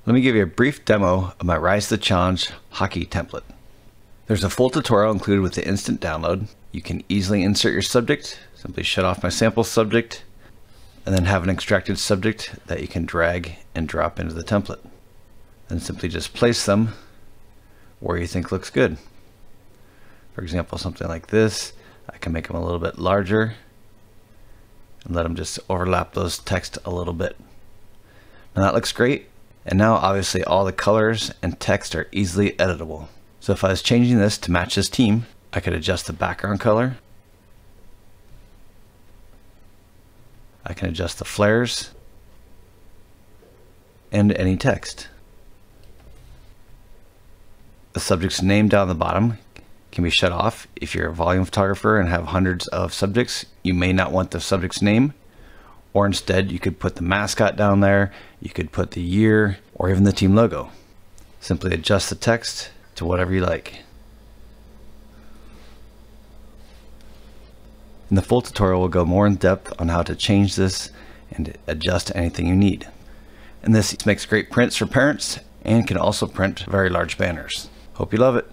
Let me give you a brief demo of my Rise to the Challenge hockey template. There's a full tutorial included with the instant download. You can easily insert your subject, simply shut off my sample subject, and then have an extracted subject that you can drag and drop into the template. Then simply just place them where you think looks good. For example, something like this. I can make them a little bit larger and let them just overlap those text a little bit. Now that looks great. And now obviously all the colors and text are easily editable. So if I was changing this to match this team, I could adjust the background color. I can adjust the flares and any text. The subject's name down the bottom can be shut off. If you're a volume photographer and have hundreds of subjects, you may not want the subject's name, or instead you could put the mascot down there, you could put the year, or even the team logo. Simply adjust the text to whatever you like. In the full tutorial, we'll go more in depth on how to change this and adjust anything you need. And this makes great prints for parents and can also print very large banners. Hope you love it.